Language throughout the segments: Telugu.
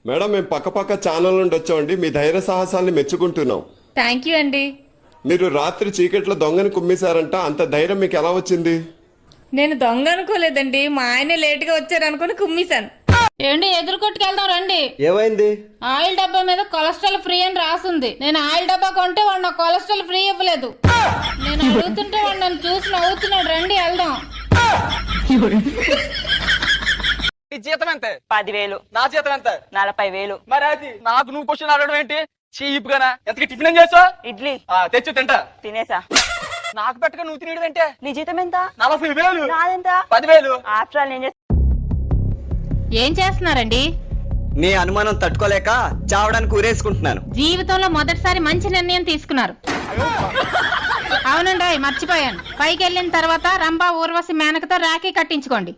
మేడం మేము పక్క ఛానల్ నుండి వచ్చామండి. మీ ధైర్య సాహసాల్ని మెచ్చుకుంటున్నాం. థ్యాంక్ యూ అండి. మీరు రాత్రి చీకట్లో దొంగని కుమ్మేశారంట, అంత ధైర్యం మీకు ఎలా వచ్చింది? నేను దొంగ అనుకోలేదండి, మా ఆయన లేటుగా వచ్చారనుకుని కుమ్మేశాను. ఏంటి ఎదురుకొట్టుకెళ్దాం రండి. ఏమైంది? ఆయిల్ డబ్బా మీద కొలెస్ట్రాల్ ఫ్రీ అని రాసుంది. నేను ఆయిల్ డబ్బా కొంటే వాడు నాకు కొలెస్ట్రాల్ ఫ్రీ ఇవ్వలేదు. నేను అడుగుతుంటే వాడు నన్ను చూసి నవ్వుతున్నాడు. రండి వెళ్దాం. నీ జీతం ఎంత? 10,000. నా జీతం ఎంత? 40,000. మరి అది నాకు నువ్వు క్వశ్చన్ అడగడం ఏంటి? చీప్ గానా? ఎంతకి టిఫిన్ ఏం చేసావు? ఇడ్లీ తెచ్చు తింటా. తినేసా. నాకు పెట్టక నువ్వు తినేయడం ఏంటే? నీ జీతం ఎంత? 40,000. నాదెంత? 10,000. ఆఫ్టర్ ఆల్ నేను ఏం చేస్తున్నారండి? నీ అనుమానం తట్టుకోలేక చావడానికి ఊరేసుకుంటున్నాను. జీవితంలో మొదటిసారి మంచి నిర్ణయం తీసుకున్నారు. అవునండి, మర్చిపోయాను. పైకి వెళ్ళిన తర్వాత రంభా ఊర్వశి మేనకతో రాఖీ కట్టించుకోండి.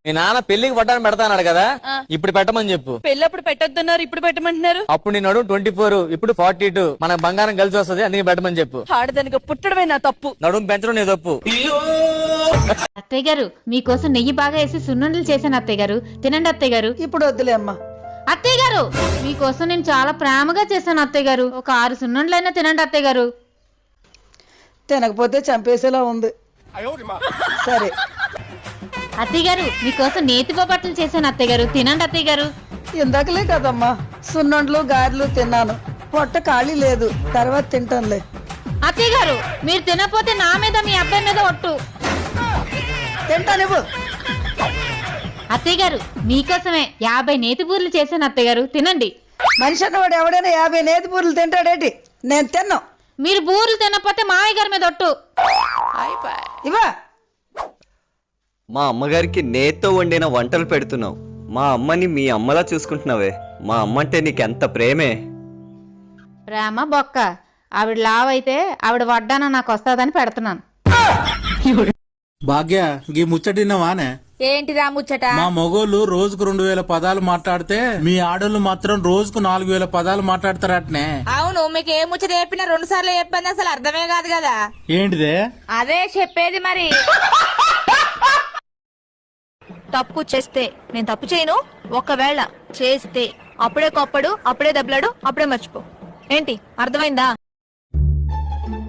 మీ నాన్న పెళ్లికి పట్టాను పెడతాన్నాడు కదా, ఇప్పుడు పెట్టమని చెప్పు. పెళ్ళప్పుడు పెట్టొద్దన్నారు, ఇప్పుడు పెట్టమంటున్నారు. అప్పుడు నేను 24, ఇప్పుడు 42. మన బంగారం కలిసి వస్తుంది, అందుకే పెట్టమని చెప్పు. ఆడదానికి పుట్టడమే నా తప్పు. నడుము పెంచడం నీ తప్పు. అత్తయ్య గారు, మీకోసం నెయ్యి బాగా వేసి సున్నుండలు చేశాను అత్తయ్య గారు, తినండి అత్తయ్య గారు. ఇప్పుడు వద్దులే అమ్మా. అత్తయ్య గారు, మీకోసం నేను చాలా ప్రేమగా చేశాను అత్తయ్య గారు, ఒక 6 సున్నుండలైనా తినండి అత్తయ్య గారు. తినకపోతే చంపేసేలా ఉంది. సరే అత్తయ్య గారు, మీకోసం నేతి బొబ్బట్లు చేశాను అత్తయ్య గారు, తినండి అత్తయ్య గారు. ఇందాకలే కదమ్మా సున్నుండలు గారెలు తిన్నాను, పొట్ట ఖాళీ లేదు, తర్వాత తింటానులే. అత్తయ్య గారు, మీరు తినకపోతే నా మీద మీ అబ్బాయి మీద ఒట్టు. తింటానివ్వు. అత్తయ్య గారు, మీకోసమే 50 నేతి బూరెలు చేశాను అత్తయ్య గారు, తినండి. మనిషి అన్నవాడు ఎవడైనా 50 నేతి బూరెలు తింటాడేటి? నేను తిన్నాం. మీరు బూరెలు తినకపోతే మావయ్య గారి మీద ఒట్టు. ఇవా మా అమ్మగారికి నేత్తో వండిన వంటలు పెడుతున్నావు. మా అమ్మని మీ అమ్మలా చూసుకుంటున్నావే. మా అమ్మ అంటే నీకెంత ప్రేమే. ప్రేమ బొక్క. ఆవిడ లావైతే ఆవిడ వడ్డాన నాకు వస్తాదని పెడుతున్నాను. భాగ్య, గీ ముచ్చటినవానే? ఏంటిదా ముచ్చట? మా మొగోళ్ళు రోజుకు 2,000 పదాలు మాట్లాడితే మీ ఆడోళ్ళు మాత్రం రోజుకు 4,000 పదాలు మాట్లాడతారటనే. అవును, మీకు ఏ ముచ్చట చెప్పినా 2 సార్లు చెప్పింది, అసలు అర్థమే కాదు కదా. ఏంటిదే? అదే చెప్పేది. మరి తప్పు చేస్తే నేను తప్పు చేయను, ఒకవేళ చేస్తే అప్పుడే కొప్పడు, అప్పుడే దెబ్బలాడు, అప్పుడే మర్చిపో. ఏంటి అర్థమైందా?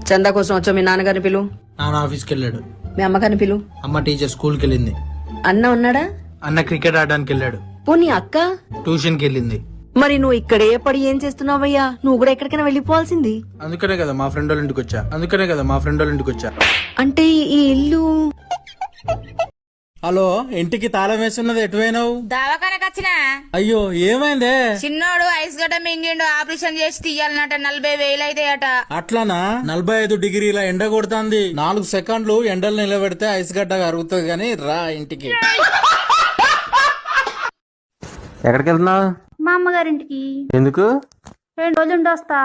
చందా కోసం వచ్చా. మీ నాన్నగారిని పిలు. నాన్న ఆఫీస్కి వెళ్ళాడు. మీ అమ్మగారిని పిలు. అమ్మ టీచర్ స్కూల్కి వెళ్ళింది. అన్న ఉన్నాడా? అన్న క్రికెట్ ఆడడానికి వెళ్ళాడు. పోనీ అక్క? ట్యూషన్కి వెళ్ళింది. మరి నువ్వు ఇక్కడే పడి ఏం చేస్తున్నావయ్యా? నువ్వు కూడా ఎక్కడికైనా వెళ్ళిపోవాల్సింది. అందుకనే కదా మా ఫ్రెండ్ వాళ్ళ ఇంటికి వచ్చా. అంటే ఈ ఇల్లు? హలో, ఇంటికి తాళం వేస్తున్నది, ఎటువైనావు? దవాఖానకు వచ్చినా. అయ్యో, ఏమైందే? చిన్నోడు ఐస్ గడ్డ మింగిండు, ఆపరేషన్ చేసి తీయాలన్నట. 40,000 అయితాయట. అట్లానా? 45 డిగ్రీల ఎండ కొడుతుంది. 4 సెకండ్లు ఎండలు నిలబెడితే ఐస్ గడ్డ కరుగుతుంది. గాని రా ఇంటికి. ఎక్కడికి వెళ్తున్నావు? మా అమ్మగారింటికి. ఎందుకు? 2 రోజులు ఉండి వస్తా.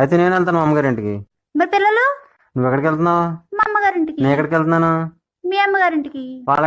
అయితే నేను వెళ్తాను మా అమ్మగారింటికి. మరి పిల్లలు? నువ్వు ఎక్కడికి వెళ్తున్నావు? మా అమ్మగారింటికి. నేను ఎక్కడికి వెళ్తున్నాను? మీ అమ్మగారింటికి. వాళ్ళ